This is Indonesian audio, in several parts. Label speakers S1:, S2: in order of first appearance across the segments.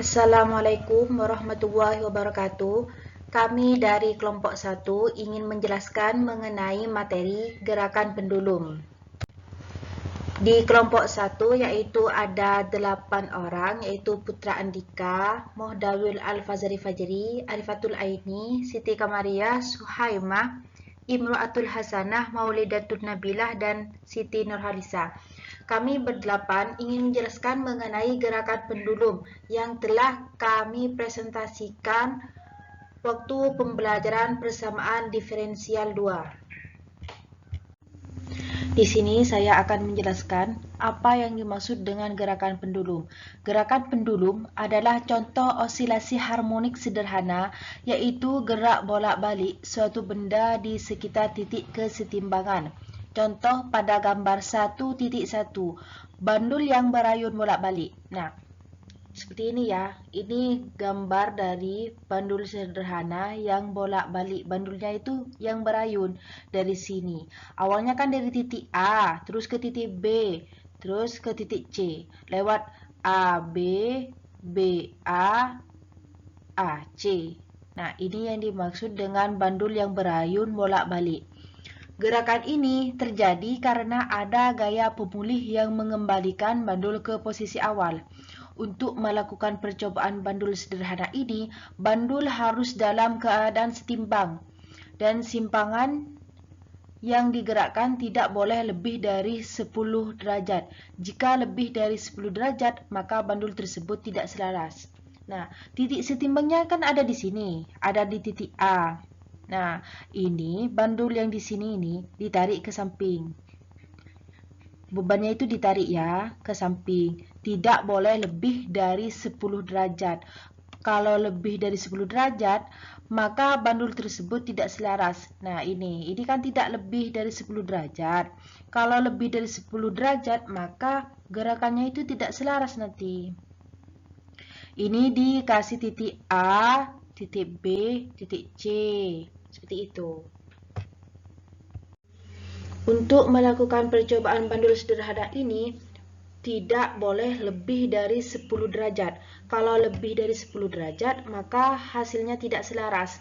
S1: Assalamualaikum warahmatullahi wabarakatuh. Kami dari kelompok 1 ingin menjelaskan mengenai materi gerakan pendulum. Di kelompok 1 yaitu ada 8 orang, yaitu Putra Andika, Mohdawil Al-Fazari Fajri, Arifatul Aini, Siti Kamariah, Suhaimah, Imro'atul Hasanah, Maulidatul Nabilah, dan Siti Nurhalisa. Kami berdelapan ingin menjelaskan mengenai gerakan pendulum yang telah kami presentasikan waktu pembelajaran persamaan diferensial 2. Di sini saya akan menjelaskan apa yang dimaksud dengan gerakan pendulum. Gerakan pendulum adalah contoh osilasi harmonik sederhana, yaitu gerak bolak-balik suatu benda di sekitar titik kesetimbangan. Contoh pada gambar 1.1, bandul yang berayun bolak-balik. Nah, seperti ini ya. Ini gambar dari bandul sederhana yang bolak-balik. Bandulnya itu yang berayun dari sini. Awalnya kan dari titik A, terus ke titik B, terus ke titik C. Lewat A, B, B, A, A, C. Nah, ini yang dimaksud dengan bandul yang berayun bolak-balik. Gerakan ini terjadi karena ada gaya pemulih yang mengembalikan bandul ke posisi awal. Untuk melakukan percobaan bandul sederhana ini, bandul harus dalam keadaan setimbang dan simpangan yang digerakkan tidak boleh lebih dari 10 derajat. Jika lebih dari 10 derajat, maka bandul tersebut tidak selaras. Nah, titik setimbangnya kan ada di sini, ada di titik A. Nah, ini bandul yang di sini ini ditarik ke samping. Bebannya itu ditarik ya ke samping. Tidak boleh lebih dari 10 derajat. Kalau lebih dari 10 derajat, maka bandul tersebut tidak selaras. Nah, ini kan tidak lebih dari 10 derajat. Kalau lebih dari 10 derajat, maka gerakannya itu tidak selaras nanti. Ini dikasih titik A, titik B, titik C. Seperti itu. Untuk melakukan percobaan bandul sederhana ini, tidak boleh lebih dari 10 derajat. Kalau lebih dari 10 derajat, maka hasilnya tidak selaras.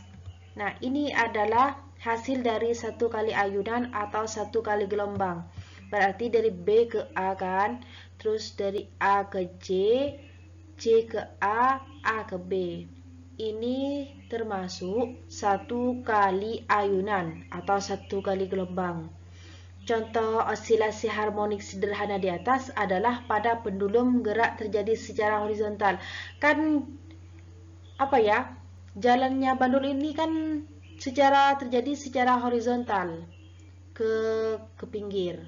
S1: Nah, ini adalah hasil dari satu kali ayunan atau satu kali gelombang. Berarti dari B ke A kan, terus dari A ke C, C ke A ke B. Ini termasuk satu kali ayunan atau satu kali gelombang. Contoh osilasi harmonik sederhana di atas adalah pada pendulum gerak terjadi secara horizontal. Kan apa ya? Jalannya bandul ini kan terjadi secara horizontal ke pinggir.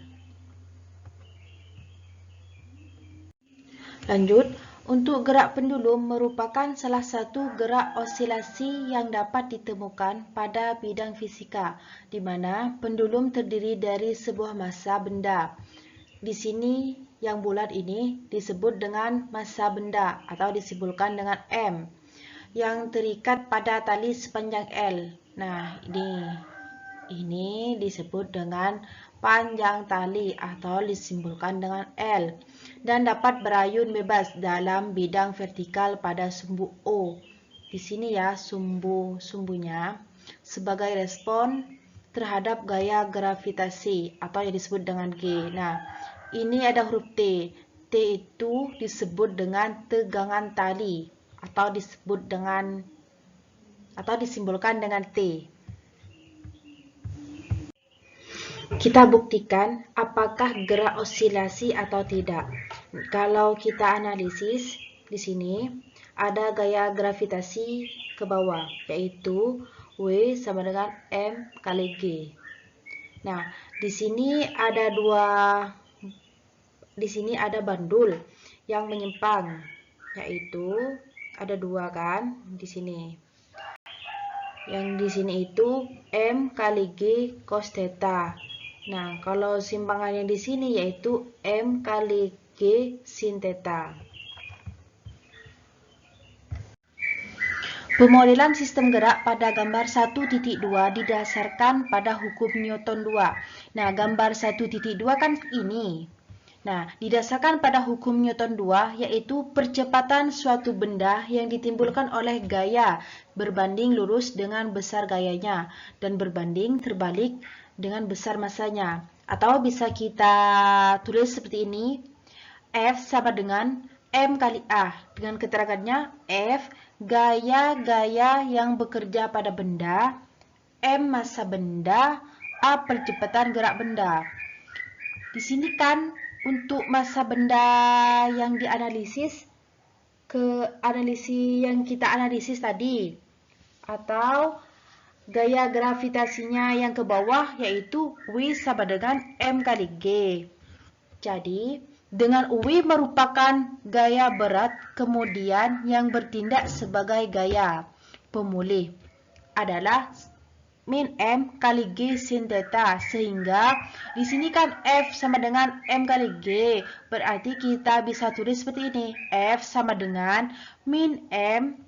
S1: Lanjut, untuk gerak pendulum merupakan salah satu gerak osilasi yang dapat ditemukan pada bidang fisika, di mana pendulum terdiri dari sebuah massa benda. Di sini yang bulat ini disebut dengan massa benda atau disimbolkan dengan M, yang terikat pada tali sepanjang L. Nah, ini disebut dengan panjang tali atau disimbolkan dengan L, dan dapat berayun bebas dalam bidang vertikal pada sumbu O. Di sini ya sumbunya sebagai respon terhadap gaya gravitasi atau yang disebut dengan G. Nah, ini ada huruf T. T itu disebut dengan tegangan tali atau disimbolkan dengan T. Kita buktikan apakah gerak osilasi atau tidak. Kalau kita analisis, di sini ada gaya gravitasi ke bawah, yaitu W sama dengan M kali G. Nah, di sini ada bandul yang menyimpang, yaitu ada dua kan di sini. Yang di sini itu M kali G cos theta. Nah, kalau simpangannya di sini yaitu M kali G sin theta. Pemodelan sistem gerak pada gambar 1.2 didasarkan pada hukum Newton 2. Nah, gambar 1.2 kan ini. Nah, didasarkan pada hukum Newton 2, yaitu percepatan suatu benda yang ditimbulkan oleh gaya berbanding lurus dengan besar gayanya dan berbanding terbalik dengan besar masanya. Atau bisa kita tulis seperti ini, F sama dengan M kali A. Dengan keterangannya, F gaya-gaya yang bekerja pada benda, M massa benda, A percepatan gerak benda. Di sini kan untuk massa benda yang dianalisis ke analisis yang kita analisis tadi, atau gaya gravitasinya yang ke bawah yaitu W sama dengan M kali G. Jadi dengan W merupakan gaya berat kemudian yang bertindak sebagai gaya pemulih adalah min M kali G sin theta, sehingga di sini kan F sama dengan M kali G, berarti kita bisa tulis seperti ini, F sama dengan min M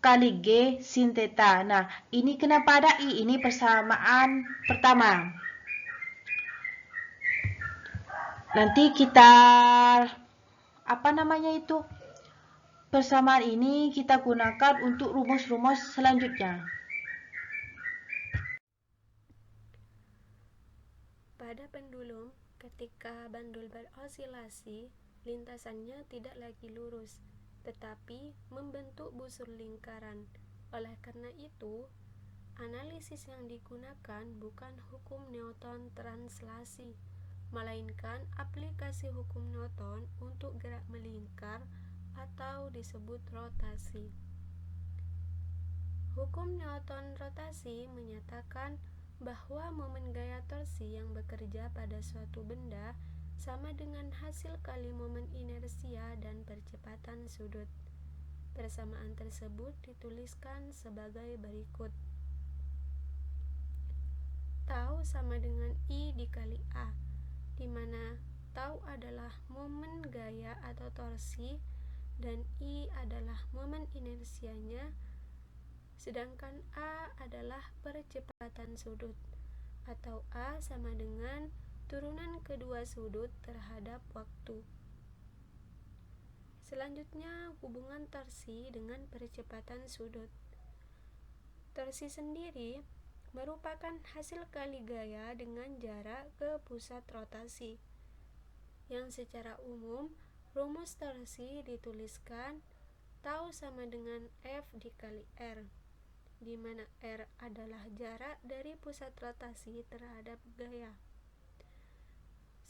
S1: kali G sin theta. Nah, ini kenapa ada I? Ini persamaan pertama. Nanti kita persamaan ini kita gunakan untuk rumus-rumus selanjutnya.
S2: Pada pendulum, ketika bandul berosilasi, lintasannya tidak lagi lurus, tetapi membentuk busur lingkaran. Oleh karena itu, analisis yang digunakan bukan hukum Newton translasi, melainkan aplikasi hukum Newton untuk gerak melingkar atau disebut rotasi. Hukum Newton rotasi menyatakan bahwa momen gaya torsi yang bekerja pada suatu benda sama dengan hasil kali momen inersia dan percepatan sudut. Persamaan tersebut dituliskan sebagai berikut. Tau sama dengan I dikali A, di mana tau adalah momen gaya atau torsi dan I adalah momen inersianya, sedangkan A adalah percepatan sudut, atau A sama dengan turunan kedua sudut terhadap waktu. Selanjutnya, hubungan torsi dengan percepatan sudut. Torsi sendiri merupakan hasil kali gaya dengan jarak ke pusat rotasi, yang secara umum rumus torsi dituliskan tau sama dengan F dikali R, di mana R adalah jarak dari pusat rotasi terhadap gaya.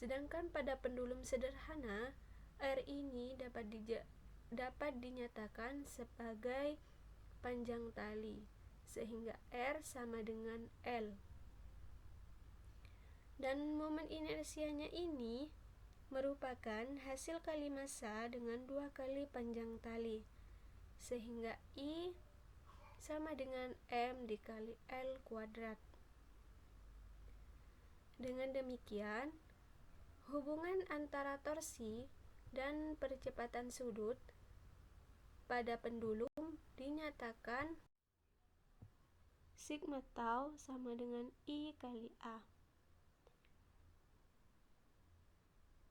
S2: Sedangkan pada pendulum sederhana, R ini dapat dinyatakan sebagai panjang tali, sehingga R sama dengan L. Dan momen inersianya ini merupakan hasil kali massa dengan 2 kali panjang tali, sehingga I sama dengan M dikali L kuadrat. Dengan demikian, hubungan antara torsi dan percepatan sudut pada pendulum dinyatakan sigma tau sama dengan I kali A.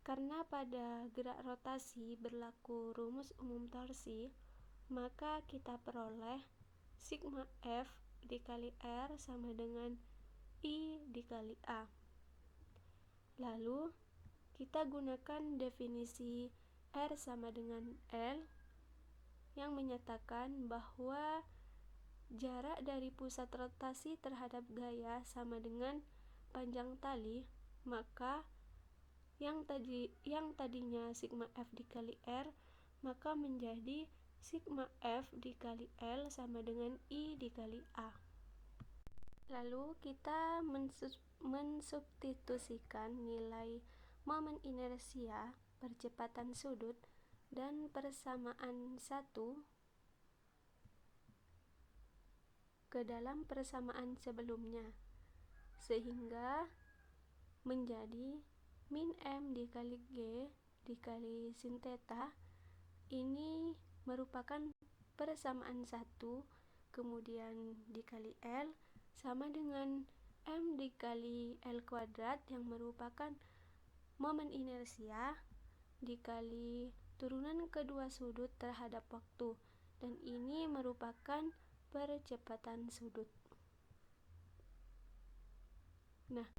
S2: Karena pada gerak rotasi berlaku rumus umum torsi, maka kita peroleh sigma F dikali R sama dengan I dikali A. Lalu, kita gunakan definisi R sama dengan L yang menyatakan bahwa jarak dari pusat rotasi terhadap gaya sama dengan panjang tali, maka yang tadinya sigma F dikali R maka menjadi sigma F dikali L sama dengan I dikali A. Lalu kita mensubstitusikan nilai momen inersia, percepatan sudut, dan persamaan 1 ke dalam persamaan sebelumnya, sehingga menjadi min M dikali G dikali sin theta. Ini merupakan persamaan 1 kemudian dikali L sama dengan M dikali L kuadrat yang merupakan momen inersia dikali turunan kedua sudut terhadap waktu, dan ini merupakan percepatan sudut. Nah,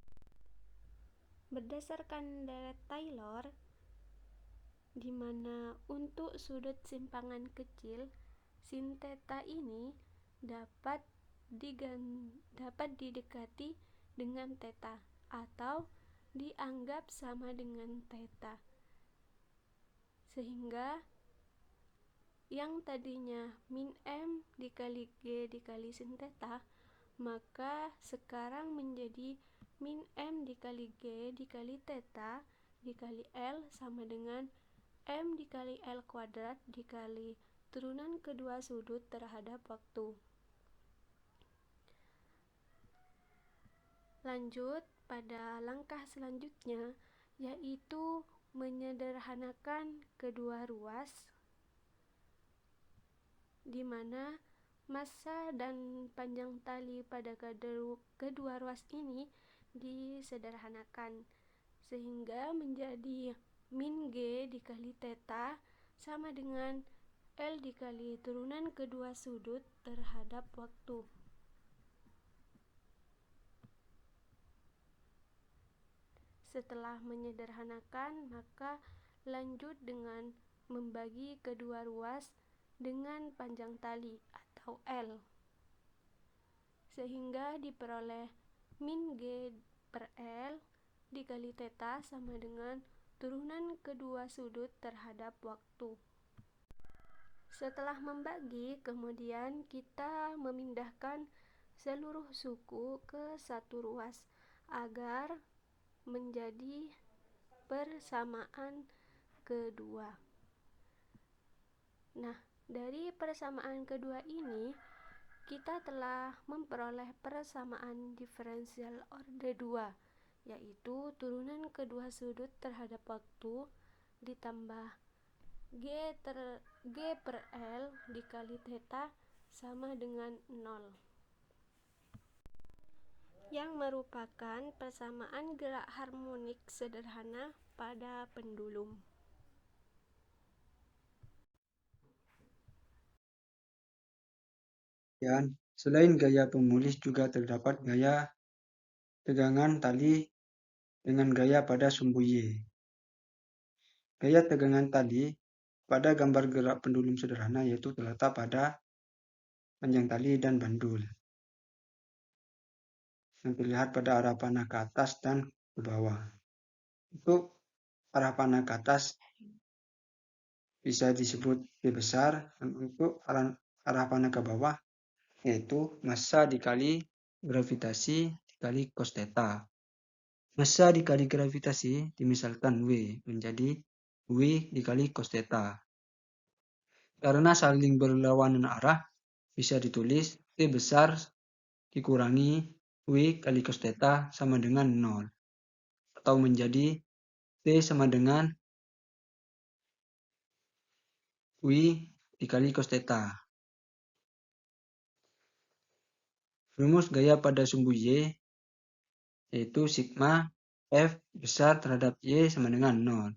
S2: berdasarkan deret Taylor, di mana untuk sudut simpangan kecil sin theta ini dapat didekati dengan theta atau dianggap sama dengan theta, sehingga yang tadinya min m dikali g dikali sin theta, maka sekarang menjadi min m dikali g dikali theta dikali L sama dengan M dikali L kuadrat dikali turunan kedua sudut terhadap waktu. Lanjut pada langkah selanjutnya, yaitu menyederhanakan kedua ruas, di mana massa dan panjang tali pada kedua ruas ini disederhanakan, sehingga menjadi min G dikali theta sama dengan L dikali turunan kedua sudut terhadap waktu. Setelah menyederhanakan, maka lanjut dengan membagi kedua ruas dengan panjang tali atau L, sehingga diperoleh min G per L dikali theta sama dengan turunan kedua sudut terhadap waktu. Setelah membagi, kemudian kita memindahkan seluruh suku ke satu ruas agar menjadi persamaan kedua. Nah, dari persamaan kedua ini kita telah memperoleh persamaan diferensial orde 2, yaitu turunan kedua sudut terhadap waktu ditambah G per L dikali theta sama dengan 0, yang merupakan persamaan gerak harmonik sederhana pada pendulum.
S3: Dan selain gaya pemulih juga terdapat gaya tegangan tali dengan gaya pada sumbu Y. Gaya tegangan tali pada gambar gerak pendulum sederhana yaitu terletak pada panjang tali dan bandul, yang terlihat pada arah panah ke atas dan ke bawah. Untuk arah panah ke atas bisa disebut P besar, dan untuk arah panah ke bawah yaitu massa dikali gravitasi dikali cos theta. Massa dikali gravitasi dimisalkan W menjadi W dikali cos theta. Karena saling berlawanan arah, bisa ditulis T besar dikurangi W kali cos theta sama dengan 0. Atau menjadi T sama dengan W dikali cos theta. Rumus gaya pada sumbu Y yaitu sigma F besar terhadap Y sama dengan 0.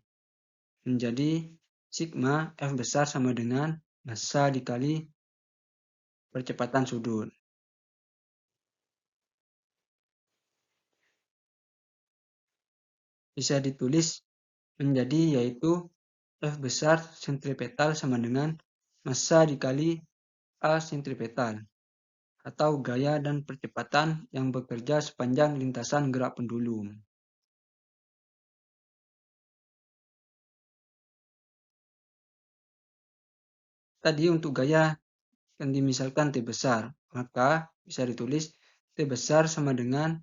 S3: Menjadi sigma F besar sama dengan massa dikali percepatan sudut. Bisa ditulis menjadi yaitu F besar sentripetal sama dengan massa dikali A sentripetal, atau gaya dan percepatan yang bekerja sepanjang lintasan gerak pendulum. Tadi untuk gaya yang dimisalkan T besar, maka bisa ditulis T besar sama dengan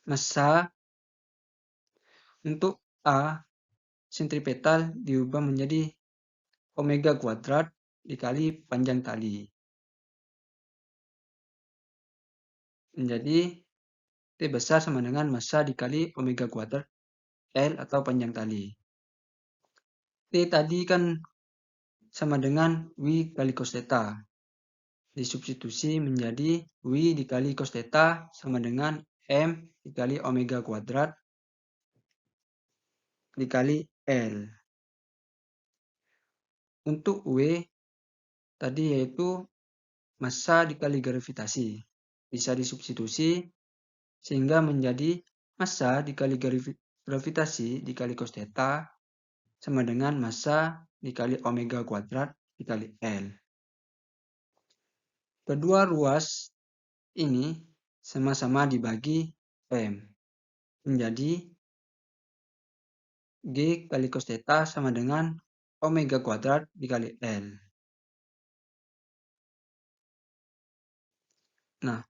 S3: massa untuk A sentripetal diubah menjadi omega kuadrat dikali panjang tali. Menjadi T besar sama dengan massa dikali omega kuadrat L atau panjang tali. T tadi kan sama dengan W kali cos theta. Disubstitusi menjadi W dikali cos theta sama dengan M dikali omega kuadrat dikali L. Untuk W tadi yaitu massa dikali gravitasi. Bisa disubstitusi sehingga menjadi massa dikali gravitasi dikali cos theta sama dengan massa dikali omega kuadrat dikali L. Kedua ruas ini sama-sama dibagi M. Menjadi G kali cos theta sama dengan omega kuadrat dikali L. Nah,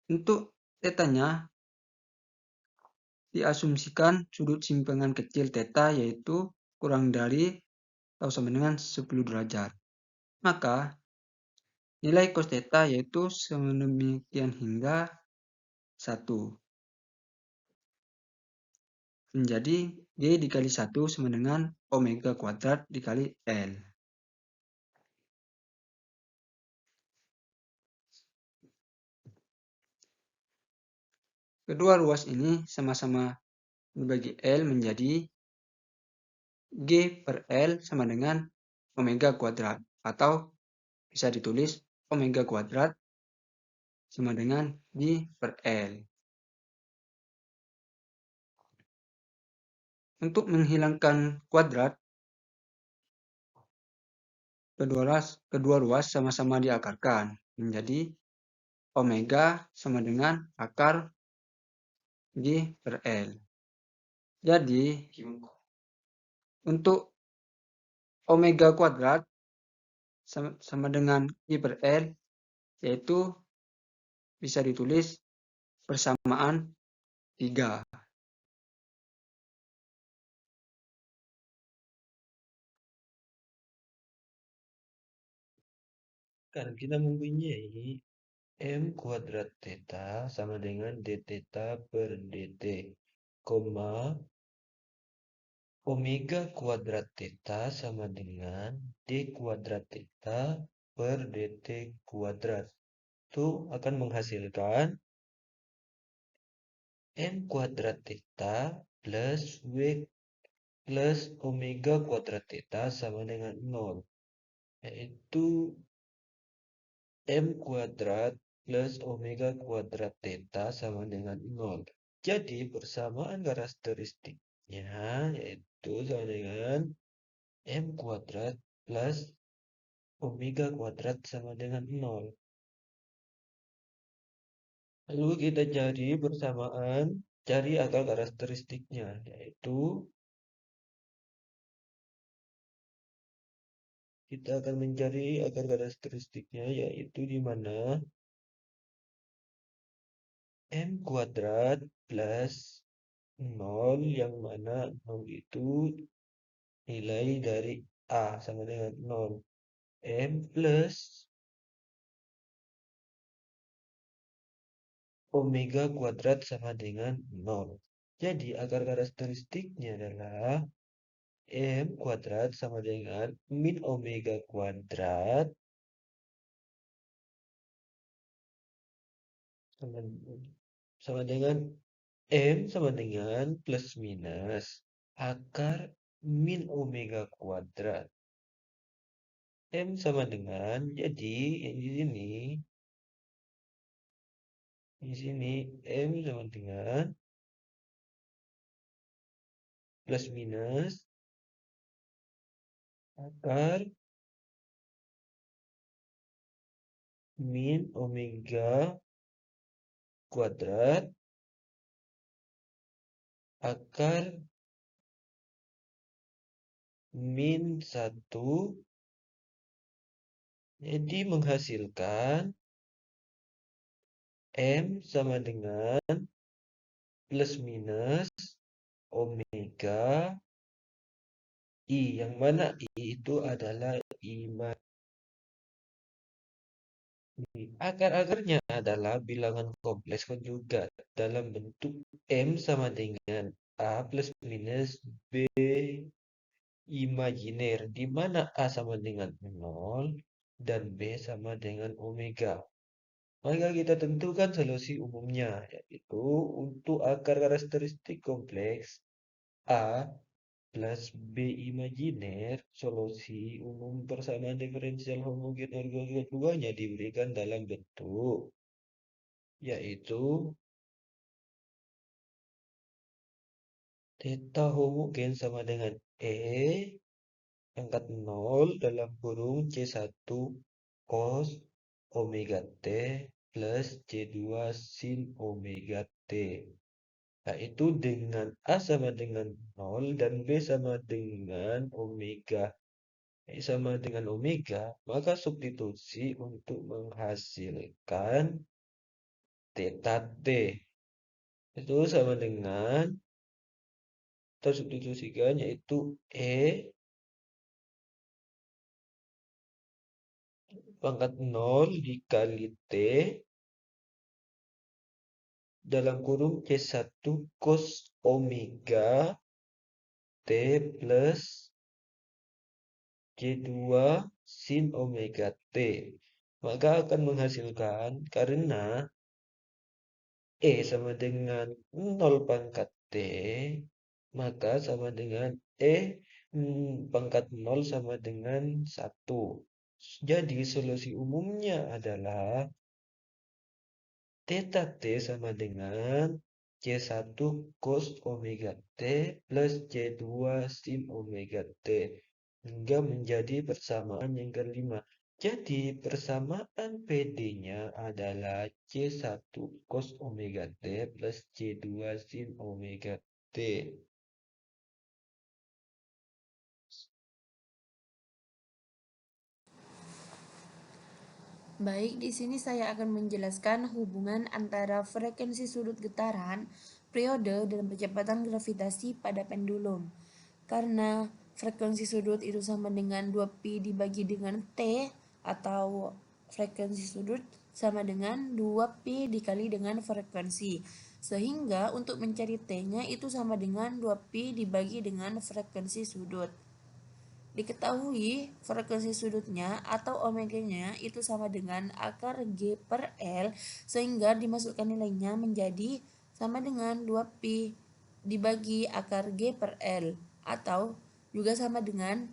S3: untuk tetanya diasumsikan sudut simpangan kecil theta yaitu kurang dari atau sama dengan 10 derajat. Maka nilai cos theta yaitu sedemikian hingga 1. Menjadi G dikali 1 sama dengan omega kuadrat dikali L. Kedua ruas ini sama-sama dibagi L menjadi G per L sama dengan omega kuadrat. Atau bisa ditulis omega kuadrat sama dengan G per L. Untuk menghilangkan kuadrat, kedua ruas sama-sama diakarkan menjadi omega sama dengan akar G per L. Jadi, untuk omega kuadrat sama dengan G per L, yaitu bisa ditulis persamaan 3.
S4: Kan kita mempunyai M kuadrat theta sama dengan D theta per dt, koma omega kuadrat theta sama dengan D kuadrat theta per dt kuadrat. Itu akan menghasilkan M kuadrat theta plus W plus omega kuadrat theta sama dengan 0. Yaitu M kuadrat plus omega kuadrat theta sama dengan 0. Jadi persamaan karakteristiknya yaitu sama dengan M kuadrat plus omega kuadrat sama dengan 0. Lalu kita cari persamaan, cari akar karakteristiknya, yaitu kita akan mencari akar karakteristiknya, yaitu di mana M kuadrat plus 0, yang mana 0 itu nilai dari A sama dengan 0. M plus omega kuadrat sama dengan 0. Jadi akar karakteristiknya adalah M kuadrat sama dengan min omega kuadrat sama dengan M sama dengan plus minus akar min omega kuadrat. M sama dengan, jadi yang di sini M sama dengan plus minus akar min omega kuadrat akar min 1, jadi menghasilkan M sama dengan plus minus omega I, yang mana I itu adalah I. Akar-akarnya adalah bilangan kompleks konjugat dalam bentuk M sama dengan A plus minus B imajiner, di mana A sama dengan 0 dan B sama dengan omega. Maka kita tentukan solusi umumnya, yaitu untuk akar karakteristik kompleks A plus B imajiner, solusi umum persamaan diferensial homogen organ keduanya diberikan dalam bentuk, yaitu theta homogen sama dengan E pangkat 0 dalam kurung C1 cos omega T plus C2 sin omega T. Yaitu dengan A sama dengan 0 dan B sama dengan omega. Sama dengan omega, maka substitusi untuk menghasilkan theta T. Itu sama dengan, kita substitusikan yaitu E pangkat 0 dikali T dalam kurung C1 cos omega T plus C2 sin omega T. Maka akan menghasilkan karena E sama dengan 0 pangkat T, maka sama dengan pangkat 0 sama dengan 1. Jadi solusi umumnya adalah theta T sama dengan C1 cos omega T plus C2 sin omega T. Hingga menjadi persamaan yang kelima. Jadi persamaan PD-nya adalah C1 cos omega T plus C2 sin omega T.
S2: Baik, di sini saya akan menjelaskan hubungan antara frekuensi sudut getaran, periode, dan percepatan gravitasi pada pendulum. Karena frekuensi sudut itu sama dengan 2pi dibagi dengan T, atau frekuensi sudut sama dengan 2pi dikali dengan frekuensi. Sehingga untuk mencari T-nya itu sama dengan 2pi dibagi dengan frekuensi sudut. Diketahui frekuensi sudutnya atau omeganya itu sama dengan akar G per L, sehingga dimasukkan nilainya menjadi sama dengan 2pi dibagi akar G per L, atau juga sama dengan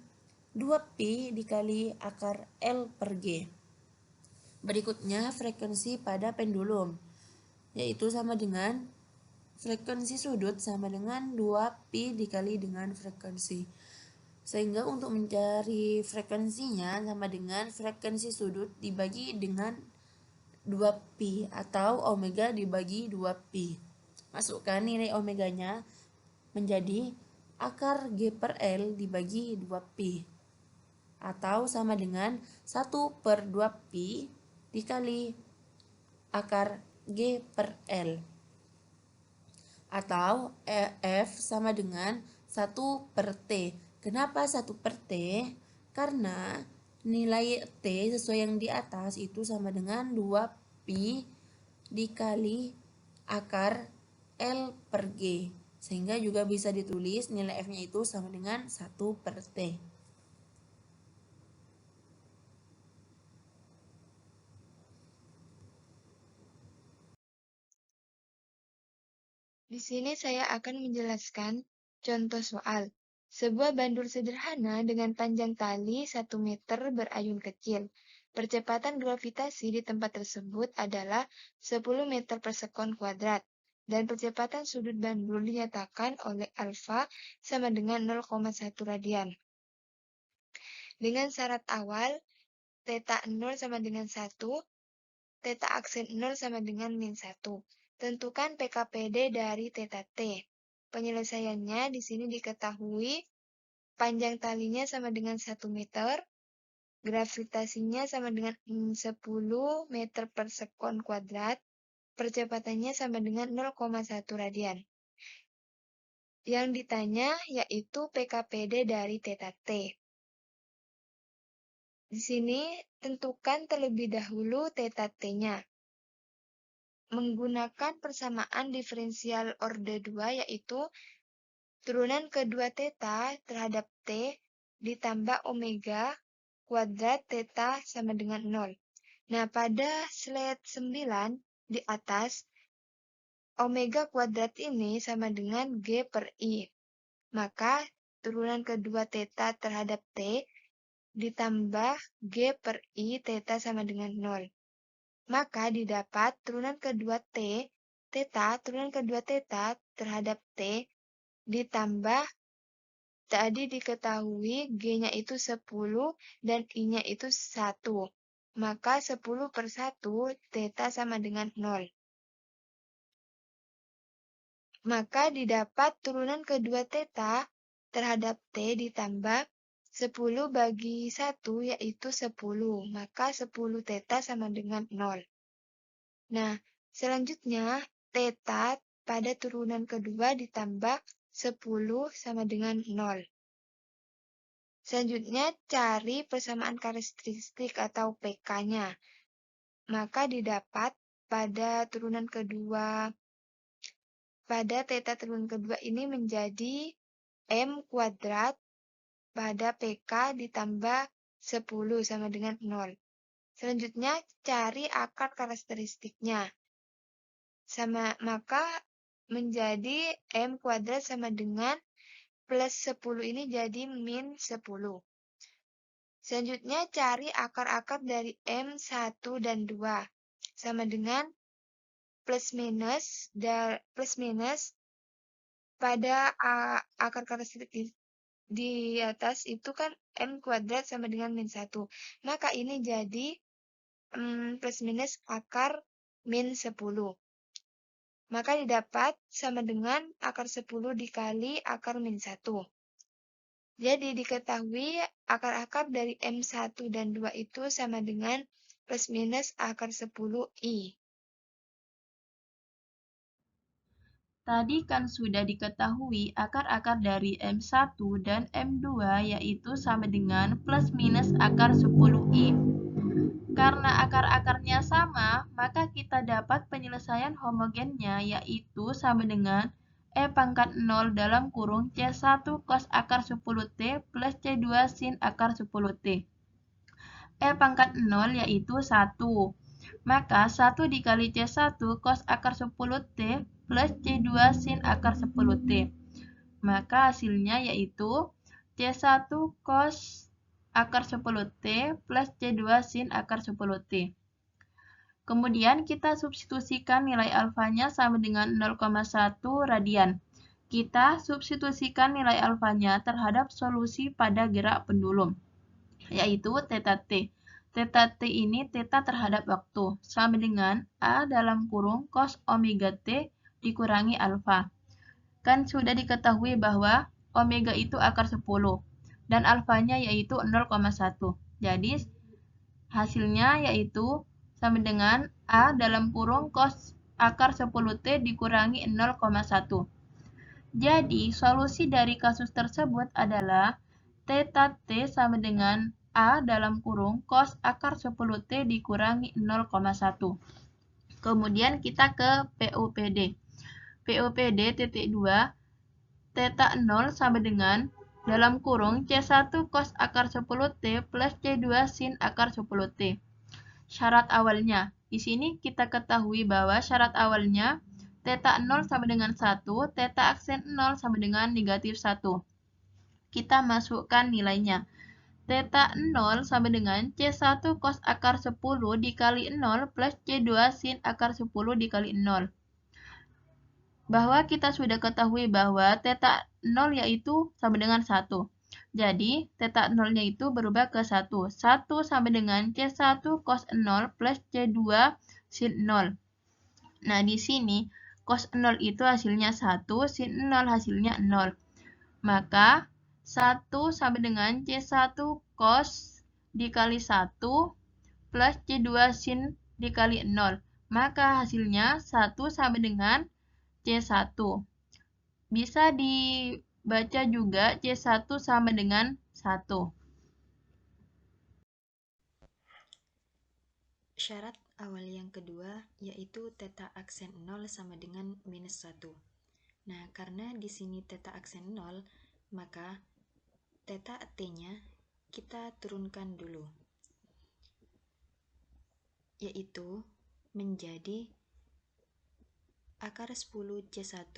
S2: 2pi dikali akar L per G. Berikutnya frekuensi pada pendulum, yaitu sama dengan frekuensi sudut sama dengan 2pi dikali dengan frekuensi. Sehingga untuk mencari frekuensinya sama dengan frekuensi sudut dibagi dengan 2pi atau omega dibagi 2pi. Masukkan nilai omeganya menjadi akar G per L dibagi 2pi, atau sama dengan 1 per 2pi dikali akar G per L, atau F sama dengan 1 per T. Kenapa 1 per T? Karena nilai T sesuai yang di atas itu sama dengan 2pi dikali akar L per G. Sehingga juga bisa ditulis nilai F-nya itu sama dengan 1 per T.
S5: Di sini saya akan menjelaskan contoh soal. Sebuah bandul sederhana dengan panjang tali 1 meter berayun kecil. Percepatan gravitasi di tempat tersebut adalah 10 meter per sekon kuadrat. Dan percepatan sudut bandul dinyatakan oleh alfa sama dengan 0,1 radian. Dengan syarat awal, theta 0 sama dengan 1, theta aksen 0 sama dengan min 1. Tentukan PKPD dari theta T. Penyelesaiannya di sini diketahui panjang talinya sama dengan 1 meter, gravitasinya sama dengan 10 meter per sekon kuadrat, percepatannya sama dengan 0,1 radian. Yang ditanya yaitu PKPD dari theta T. Di sini tentukan terlebih dahulu theta T-nya. Menggunakan persamaan diferensial orde 2 yaitu turunan kedua theta terhadap T ditambah omega kuadrat theta sama dengan 0. Nah, pada slide 9 di atas, omega kuadrat ini sama dengan G per I. Maka turunan kedua theta terhadap T ditambah G per I theta sama dengan 0. Maka didapat turunan kedua turunan kedua theta terhadap T ditambah tadi diketahui G-nya itu 10 dan I-nya itu 1. Maka 10 per 1 theta sama dengan 0. Maka didapat turunan kedua theta terhadap T ditambah 10 bagi 1 yaitu 10. Maka 10 theta sama dengan 0. Nah, selanjutnya theta pada turunan kedua ditambah 10 sama dengan 0. Selanjutnya cari persamaan karakteristik atau PK-nya. Maka didapat pada theta turunan kedua ini menjadi M kuadrat pada PK ditambah 10 sama dengan 0. Selanjutnya cari akar karakteristiknya. Maka menjadi M kuadrat sama dengan plus 10 ini jadi min 10. Selanjutnya cari akar-akar dari M1 dan 2. Sama dengan plus minus pada akar karakteristik di atas itu kan M kuadrat sama dengan min 1. Maka ini jadi plus minus akar min 10. Maka didapat sama dengan akar 10 dikali akar min 1. Jadi diketahui akar-akar dari M1 dan 2 itu sama dengan plus minus akar 10I.
S1: Tadi kan sudah diketahui akar-akar dari M1 dan M2 yaitu sama dengan plus minus akar 10I. Karena akar-akarnya sama, maka kita dapat penyelesaian homogennya yaitu sama dengan E pangkat 0 dalam kurung C1 cos akar 10T plus C2 sin akar 10T. E pangkat 0 yaitu 1. Maka 1 dikali C1 cos akar 10T plus C2 sin akar 10T. Maka hasilnya yaitu C1 cos akar 10T plus C2 sin akar 10T. Kemudian kita substitusikan nilai alfanya sama dengan 0,1 radian. Kita substitusikan nilai alfanya terhadap solusi pada gerak pendulum, yaitu θ T. Θ T ini θ terhadap waktu, sama dengan A dalam kurung cos omega T dikurangi alfa. Kan sudah diketahui bahwa omega itu akar 10, dan alfanya yaitu 0,1. Jadi, hasilnya yaitu sama dengan A dalam kurung cos akar 10T dikurangi 0,1. Jadi, solusi dari kasus tersebut adalah θ T sama dengan A dalam kurung cos akar 10T dikurangi 0,1. Kemudian kita ke PUPD. PUPD titik 2, θ 0 sama dengan dalam kurung C1 cos akar 10T plus C2 sin akar 10T. Syarat awalnya. Di sini kita ketahui bahwa syarat awalnya θ 0 sama dengan 1, θ aksen 0 sama dengan negatif 1. Kita masukkan nilainya. θ 0 sama dengan C1 cos akar 10 dikali 0 plus C2 sin akar 10 dikali 0. Bahwa kita sudah ketahui bahwa θ 0 yaitu sama dengan 1. Jadi, θ 0-nya itu berubah ke 1. 1 sama dengan C1 cos 0 plus C2 sin 0. Nah, di sini cos 0 itu hasilnya 1, sin 0 hasilnya 0. Maka, 1 sama dengan C1 cos dikali 1 plus C2 sin dikali 0. Maka hasilnya 1 sama dengan C1. Bisa dibaca juga C1 sama dengan 1.
S6: Syarat awal yang kedua yaitu θ aksen 0 sama dengan minus 1. Nah, karena di sini θ aksen 0, maka θ T-nya kita turunkan dulu, yaitu menjadi akar 10 C1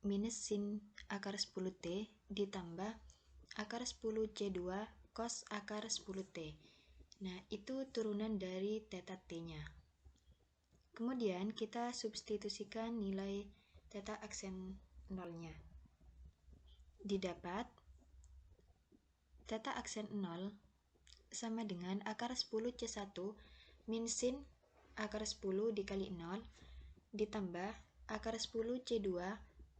S6: minus sin akar 10T ditambah akar 10C2 cos akar 10T. Nah, itu turunan dari theta T-nya. Kemudian kita substitusikan nilai theta aksen nolnya. Didapat theta aksen 0 sama dengan akar 10C1 min sin akar 10 dikali 0 ditambah akar 10C2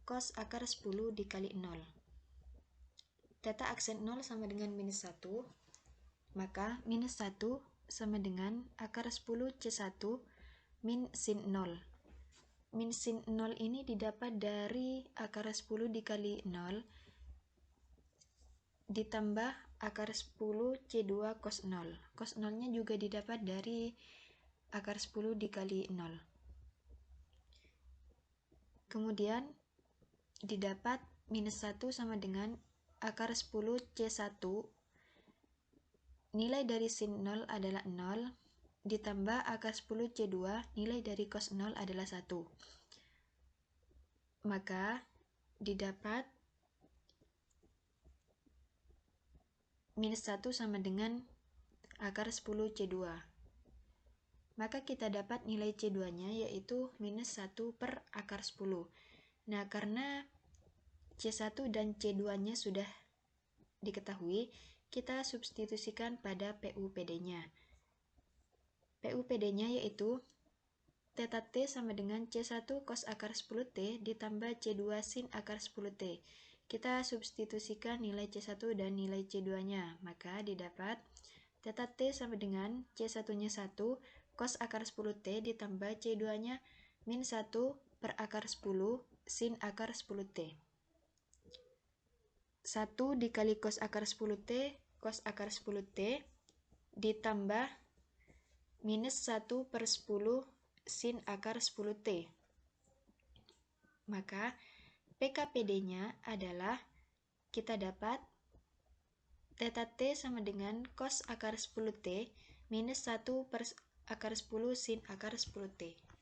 S6: cos akar 10 dikali 0. Theta aksen 0 sama dengan minus 1, maka minus 1 sama dengan akar 10C1 min sin 0. Min sin 0 ini didapat dari akar 10 dikali 0 ditambah akar 10C2 cos 0. Cos 0-nya juga didapat dari akar 10 dikali 0. Kemudian didapat minus 1 sama dengan akar 10C1, nilai dari sin 0 adalah 0, ditambah akar 10C2, nilai dari cos 0 adalah 1. Maka didapat minus 1 sama dengan akar 10C2. Maka kita dapat nilai C2-nya yaitu minus 1 per akar 10. Nah, karena C1 dan C2-nya sudah diketahui, kita substitusikan pada PUPD-nya. PUPD-nya yaitu theta T sama dengan C1 cos akar 10T ditambah C2 sin akar 10T. Kita substitusikan nilai C1 dan nilai C2-nya, maka didapat theta T sama dengan C1-nya 1 cos akar 10T ditambah C2-nya min 1 per akar 10 sin akar 10T. 1 dikali cos akar 10T, cos akar 10T ditambah minus 1 per 10 sin akar 10T. Maka PKPD-nya adalah kita dapat theta T sama dengan cos akar 10T minus 1 per akar 10 sin akar 10T.